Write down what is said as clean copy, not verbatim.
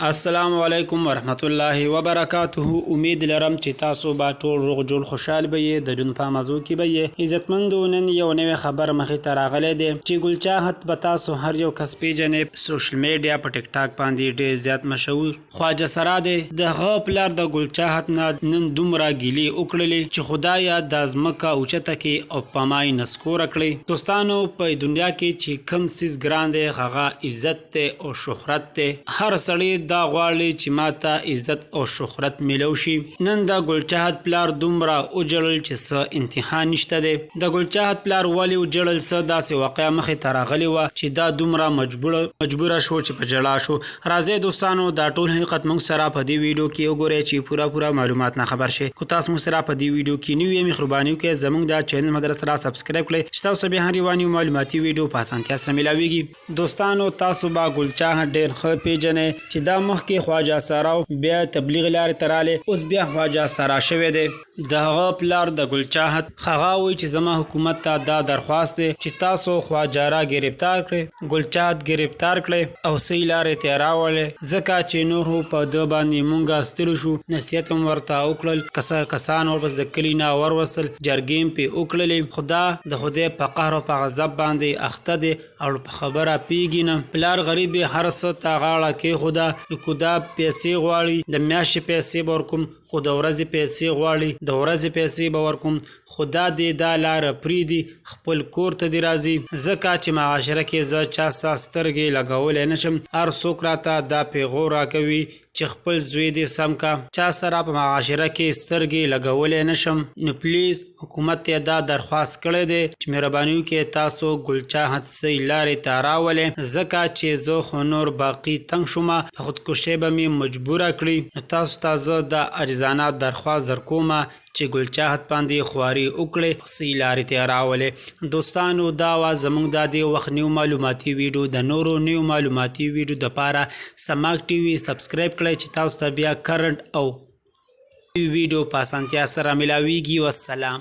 السلام علیکم ورحمت الله وبرکاته. امید لرم چې تاسو به ټول روغ جوړ خوشحال به یې. د جون په موضوع کې به یې عزتمندو نن یو نوې خبر مخې ته راغلی دی چې ګل چاهت به تاسو هر یو کس پیژنې. سوشل میډیا په ټیک ټاک باندې ډېر زیات مشهور خواجه سرا دی. د هغه پلار د ګل چاهت نه نن دومره ګیلې وکړلې چې خدایا دا ځمکه اوچته کې او پمای نسکوره کړې. دوستانو په دنیا کې چې کم څیز ګران دی هغه عزت دی او شهرت دی. هر سړی دا غواړي چې ماته عزت او شهرت ملو شي. نن د ګل چاهت پلار دومره وجړل چې څه انتها نشته دی. د ګل چاهت پلار ولې وجړل؟ څه داسې واقعه مخې ته راغلې وه چې دا دومره مجبوره شو چې په ژړا شو. راځئ دوستانو دا ټول حقیقت موږ سره په دې ویډیو کې وګورئ چې پوره معلومات نه خبر شي. که تاسو موږ سره په دې ویډیو کې نوي یې مهرباني وکړئ زموږ د چینل مدرسه سره سبسکرایب کړئ چې تاسو به هر یو معلوماتي ویډیو په اسانتیا سره ملاویږي. دوستانو تاسو به ګل چاهت ډېر ښه پیژنئ چې دا مخکې خواجه سرا بیا تبلیغ لارې ته رالی، اوس بیا خواجه سرا شوی دی. د هغه پلار د ګل چاهت هغه وایي چې زما حکومت ته دا درخواست دی چې تاسو خواجه را گرفتار کړئ، ګل چاهت گرفتار کړئ او صحیح لارې ته یې راولئ، ځکه چې نور په ده باندې مونږ ستړي شو. نصیحت هم ورته وکړل، کسان ورپس د کلي نه وروستل، جرګې هم پرې وکړلې. خدا د خدای په قهر او په غضب باندې اخته دی او په خبره پیږي نه. پلار غریب هر څه ته غاړه کېښوده، که دا پیسې غواړي د میاشتې پیسې به ورکوم، خو د ورځې پیسې غواړي د ورځې پیسې به ورکوم. خدا دې دا لاره پرېږدي، خپل کور ته دې راځي، ځکه چې معاشره کې زه چا سره سترګې لګولی نه شم. هر څوک راته دا پیغور راکوي چې خپل زوی دې سم کا، چا سره په معاشره کې سترګې لګولی نه شم. نو پلیز حکومت ته دا درخواست کړی دی چې مهرباني وکړئ تاسو ګل چاهت صحیح لارې ته راولئ، ځکه چې زه خو نور باقي تنګ شومه، په خودکشۍ به مې مجبوره کړي. نو تاسو ته زه د عاجزانه درخواست در کومه چې ګل چاهت باندې خواري وکړئ او صحیح لارې ته راولئ. دوستانو دا وه زموږ د دې وخت نیو معلوماتي ویډیو. د نورو نیو معلوماتي ویډیو دپاره سماک ټي وي سبسکرایب کړئ چې تاسو ته بیا کرنټ او ویډیو په اسانتیا سره ملاویږي. والسلام.